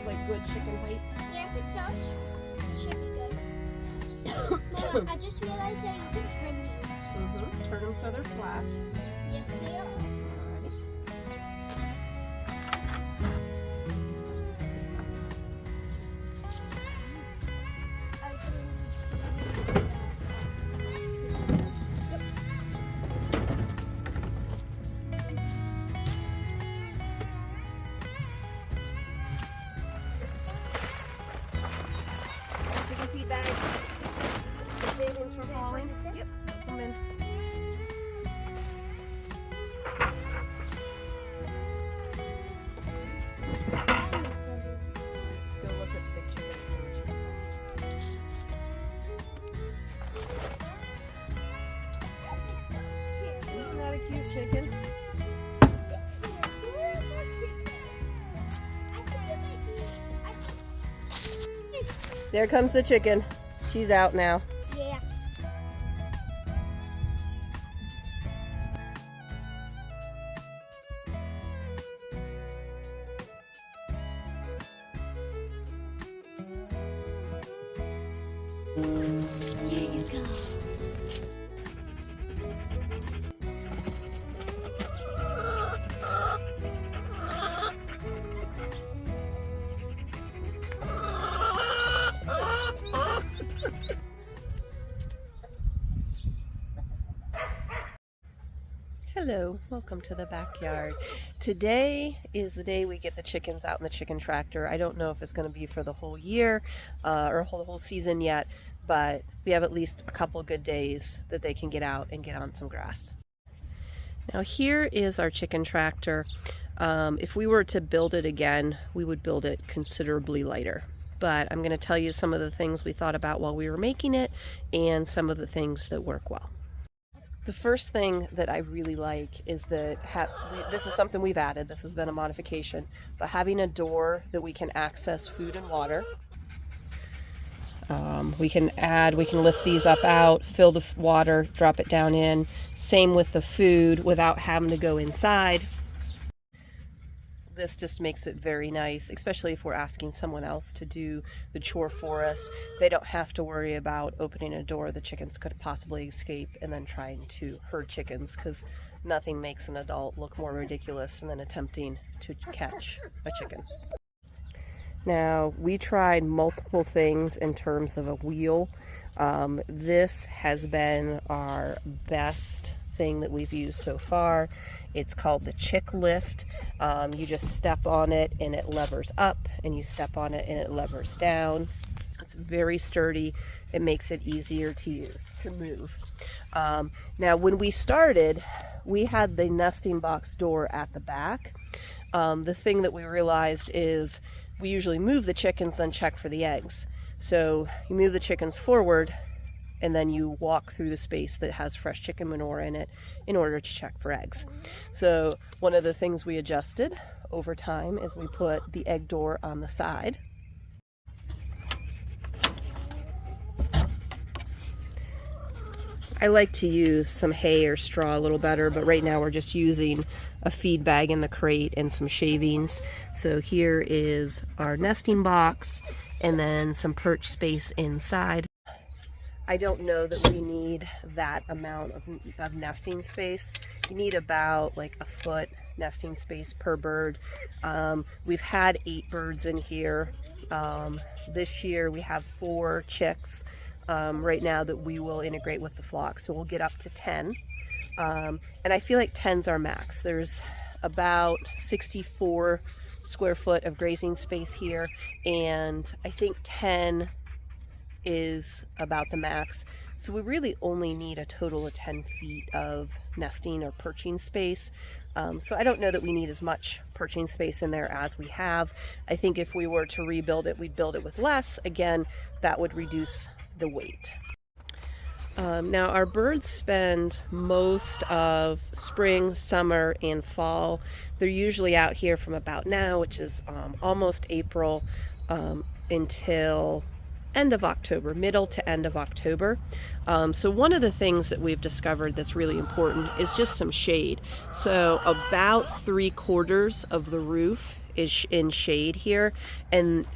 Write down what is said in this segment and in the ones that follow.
like good chicken height? Yeah, I think so. It should be good. Mom, I just realized that you can turn these. Turn them so they're flat. Yes, they are. Alrighty. Chicken feed bag. Shavings for falling. Yep, put them in. Let's go look at the big chicken. Isn't that a cute chicken? There comes the chicken. She's out now. Yeah. There you go. Hello, welcome to the backyard. Today is the day we get the chickens out in the chicken tractor. I don't know if it's going to be for the whole year or the whole season yet, but we have at least a couple good days that they can get out and get on some grass. Now here is our chicken tractor. If we were to build it again, we would build it considerably lighter. But I'm going to tell you some of the things we thought about while we were making it and some of the things that work well. The first thing that I really like is that this is something we've added. This has been a modification, but having a door that we can access food and water. We can lift these up out, fill the water, drop it down in. Same with the food without having to go inside. This just makes it very nice, especially if we're asking someone else to do the chore for us. They don't have to worry about opening a door the chickens could possibly escape and then trying to herd chickens, because nothing makes an adult look more ridiculous than attempting to catch a chicken. Now, we tried multiple things in terms of a wheel. This has been our best thing that we've used so far. It's called the Chick Lift. You just step on it and it levers up, and you step on it and it levers down. It's very sturdy. It makes it easier to move. Now, when we started, we had the nesting box door at the back. The thing that we realized is we usually move the chickens, then check for the eggs. So you move the chickens forward, and then you walk through the space that has fresh chicken manure in it in order to check for eggs. So one of the things we adjusted over time is we put the egg door on the side. I like to use some hay or straw a little better, but right now we're just using a feed bag in the crate and some shavings. So here is our nesting box and then some perch space inside. I don't know that we need that amount of nesting space. You need about like a foot nesting space per bird. We've had 8 birds in here. This year we have 4 chicks right now that we will integrate with the flock. So we'll get up to 10. And I feel like 10's our max. There's about 64 square foot of grazing space here, and I think 10 is about the max. So we really only need a total of 10 feet of nesting or perching space. So I don't know that we need as much perching space in there as we have. I think if we were to rebuild it, we'd build it with less. Again, that would reduce the weight. Now our birds spend most of spring, summer, and fall. They're usually out here from about now, which is almost April, until end of October, middle to end of October. So one of the things that we've discovered that's really important is just some shade. So about 3/4 of the roof is in shade here, and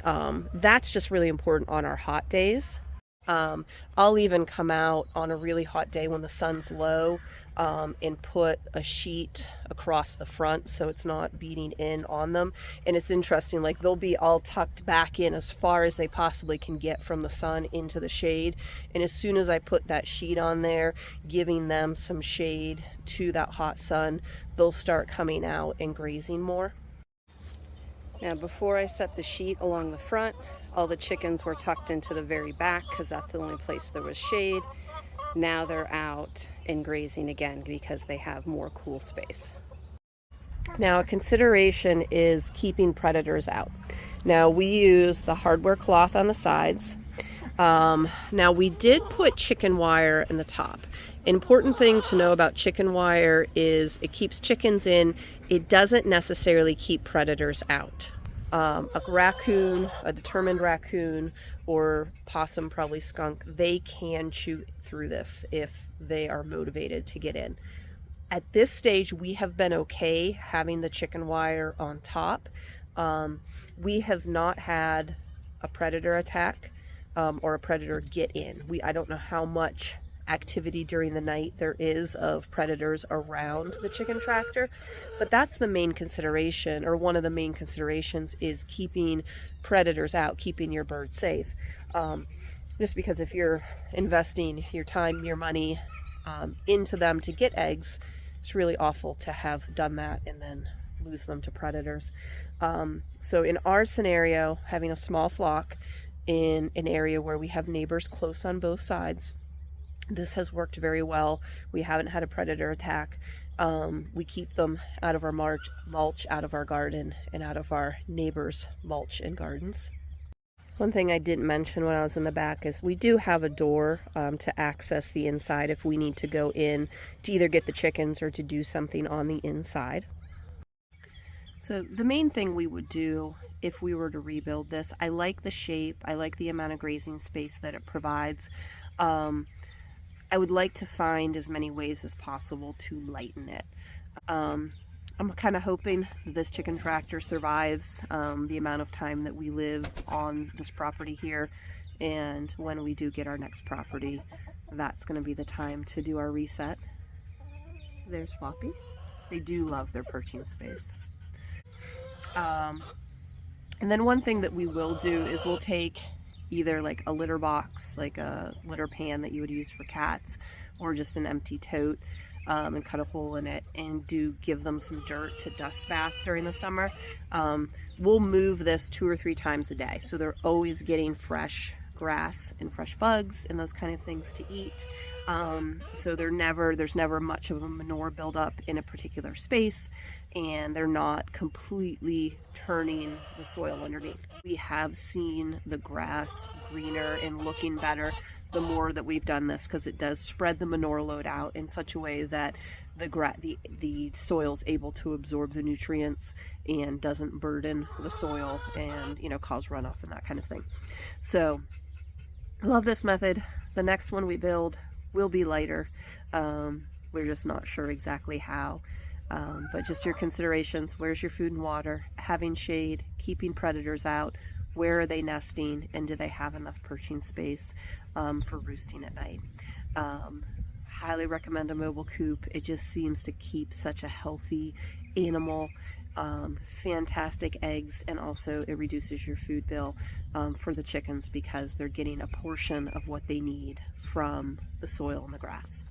that's just really important on our hot days. I'll even come out on a really hot day when the sun's low and put a sheet across the front so it's not beating in on them. And it's interesting, like they'll be all tucked back in as far as they possibly can get from the sun into the shade. And as soon as I put that sheet on there, giving them some shade to that hot sun, they'll start coming out and grazing more. Now, before I set the sheet along the front, all the chickens were tucked into the very back because that's the only place there was shade. Now they're out and grazing again because they have more cool space. Now, a consideration is keeping predators out. Now, we use the hardware cloth on the sides. Now, we did put chicken wire in the top. Important thing to know about chicken wire is it keeps chickens in. It doesn't necessarily keep predators out. A raccoon, a determined raccoon, or possum, probably skunk, they can chew through this if they are motivated to get in. At this stage, we have been okay having the chicken wire on top. We have not had a predator attack or a predator get in. I don't know how much activity during the night there is of predators around the chicken tractor, but that's the main consideration, or one of the main considerations, is keeping predators out, keeping your bird safe. Just because if you're investing your time, your money into them to get eggs, it's really awful to have done that and then lose them to predators. So in our scenario, having a small flock in an area where we have neighbors close on both sides, this has worked very well. We haven't had a predator attack. We keep them out of our mulch, out of our garden, and out of our neighbors' mulch and gardens. One thing I didn't mention when I was in the back is we do have a door to access the inside if we need to go in to either get the chickens or to do something on the inside. So the main thing we would do if we were to rebuild this, I like the shape, I like the amount of grazing space that it provides. I would like to find as many ways as possible to lighten it. I'm kind of hoping that this chicken tractor survives the amount of time that we live on this property here, and when we do get our next property, that's going to be the time to do our reset. There's Floppy. They do love their perching space. And then one thing that we will do is we'll take either like a litter box, like a litter pan that you would use for cats, or just an empty tote, and cut a hole in it and give them some dirt to dust bath during the summer. We'll move this 2 or 3 times a day, so they're always getting fresh grass and fresh bugs and those kind of things to eat. So there's never much of a manure buildup in a particular space, and they're not completely turning the soil underneath. We have seen the grass greener and looking better the more that we've done this, because it does spread the manure load out in such a way that the soil's able to absorb the nutrients and doesn't burden the soil and cause runoff and that kind of thing. So I love this method. The next one we build will be lighter. We're just not sure exactly how. But just your considerations: where's your food and water, having shade, keeping predators out, where are they nesting, and do they have enough perching space for roosting at night. Highly recommend a mobile coop. It just seems to keep such a healthy animal. Fantastic eggs, and also it reduces your food bill for the chickens because they're getting a portion of what they need from the soil and the grass.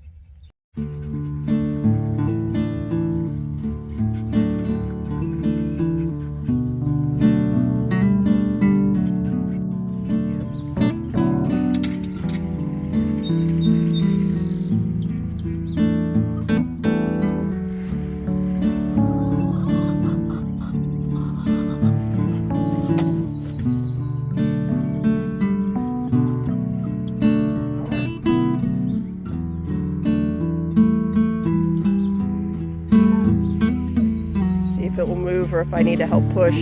If it will move or if I need to help push.